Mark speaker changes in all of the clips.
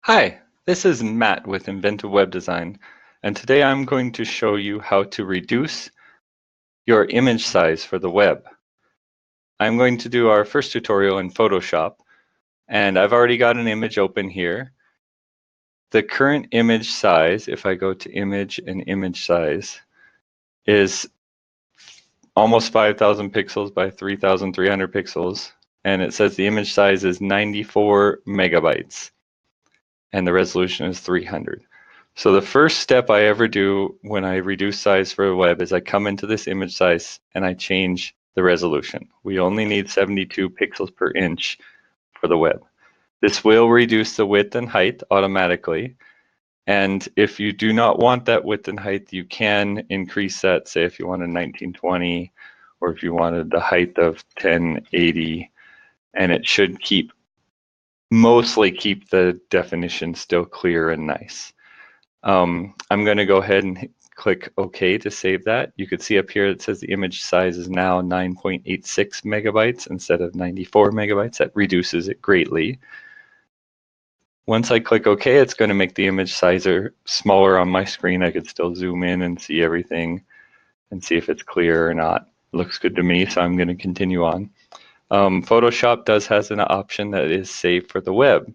Speaker 1: Hi, this is Matt with Inventive Web Design, and today I'm going to show you how to reduce your image size for the web. I'm going to do our first tutorial in Photoshop, and I've already got an image open here. The current image size, if I go to Image and Image Size, is almost 5,000 pixels by 3,300 pixels, and it says the image size is 94 megabytes, and the resolution is 300. So the first step I ever do when I reduce size for a web is I come into this image size and I change the resolution. We only need 72 pixels per inch for the web. This will reduce the width and height automatically. And if you do not want that width and height, you can increase that, say if you wanted 1920 or if you wanted the height of 1080, and it should mostly keep the definition still clear and nice. I'm going to go ahead and click OK to save that. You could see up here it says the image size is now 9.86 megabytes instead of 94 megabytes. That reduces it greatly. Once I click OK, it's going to make the image size smaller on my screen. I could still zoom in and see everything and see if it's clear or not. It looks good to me, so I'm going to continue on. Photoshop has an option that is save for the web.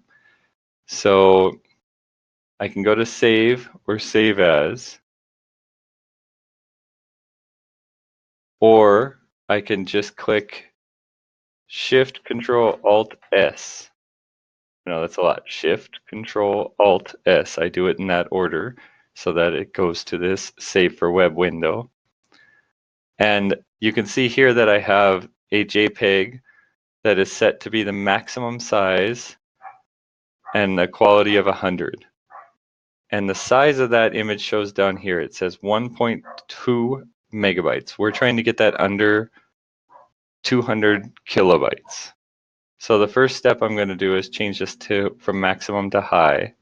Speaker 1: So I can go to save or save as, or I can just click Shift Control Alt S. No, that's a lot. Shift Control Alt S. I do it in that order so that it goes to this Save for Web window. And you can see here that I have a JPEG that is set to be the maximum size and a quality of 100. And the size of that image shows down here. It says 1.2 megabytes. We're trying to get that under 200 kilobytes. So the first step I'm going to do is change this from maximum to high.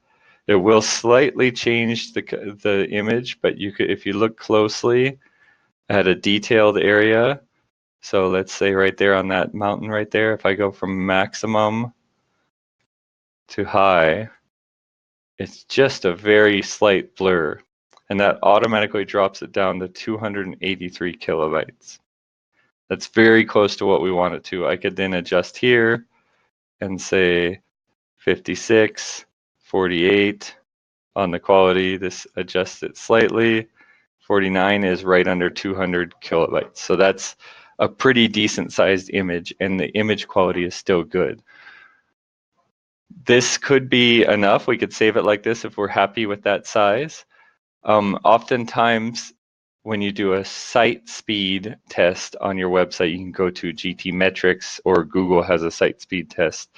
Speaker 1: It will slightly change the image, but if you look closely at a detailed area, so let's say right there on that mountain right there, if I go from maximum to high, it's just a very slight blur, and that automatically drops it down to 283 kilobytes. That's very close to what we want it to. I could then adjust here and say 56, 48 on the quality. This adjusts it slightly. 49 is right under 200 kilobytes. So that's a pretty decent sized image, and the image quality is still good. This could be enough. We could save it like this if we're happy with that size. Oftentimes, when you do a site speed test on your website, you can go to GTmetrix, or Google has a site speed test.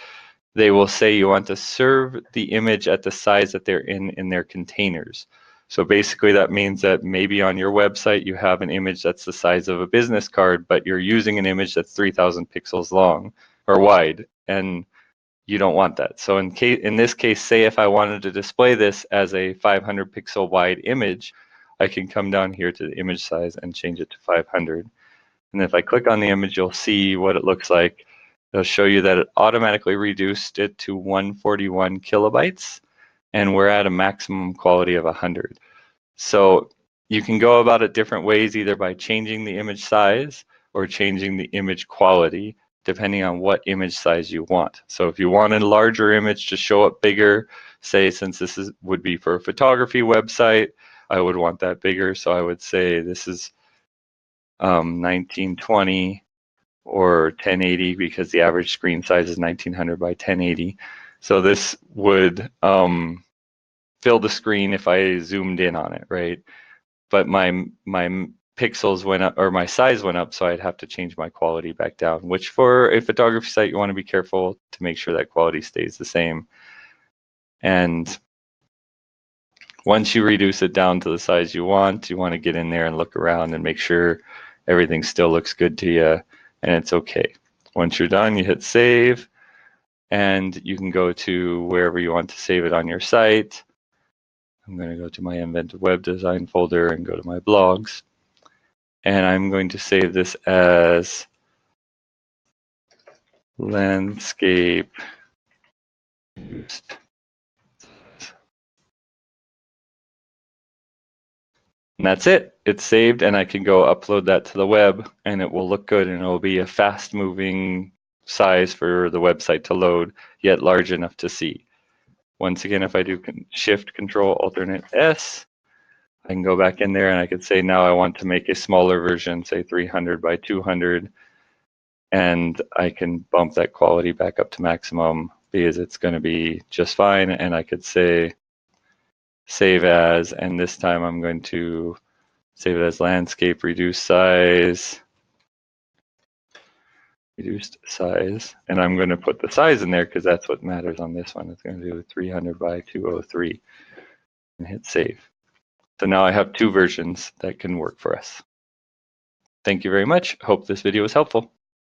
Speaker 1: They will say you want to serve the image at the size that they're in their containers. So basically that means that maybe on your website you have an image that's the size of a business card, but you're using an image that's 3,000 pixels long or wide, and you don't want that. So in this case, say if I wanted to display this as a 500 pixel wide image, I can come down here to the image size and change it to 500. And if I click on the image, you'll see what it looks like. It'll show you that it automatically reduced it to 141 kilobytes, and we're at a maximum quality of 100. So you can go about it different ways, either by changing the image size or changing the image quality, depending on what image size you want. So if you want a larger image to show up bigger, say since this would be for a photography website, I would want that bigger. So I would say this is 1920 or 1080, because the average screen size is 1900 by 1080. So this would fill the screen if I zoomed in on it, right? But my pixels went up, or my size went up, so I'd have to change my quality back down, which for a photography site, you want to be careful to make sure that quality stays the same. And once you reduce it down to the size you want to get in there and look around and make sure everything still looks good to you and it's okay. Once you're done, you hit save, and you can go to wherever you want to save it on your site. I'm going to go to my Inventive Web Design folder and go to my blogs. And I'm going to save this as landscape And that's it. It's saved, and I can go upload that to the web, and it will look good, and it will be a fast-moving size for the website to load, yet large enough to see. Once again, if I do Shift Control Alternate S, I can go back in there and I could say now I want to make a smaller version, say 300 by 200, and I can bump that quality back up to maximum because it's going to be just fine. And I could say save as, and this time I'm going to save it as landscape, reduced size, and I'm going to put the size in there because that's what matters on this one. It's going to do 300 by 203 and hit save. So now I have two versions that can work for us. Thank you very much. Hope this video was helpful.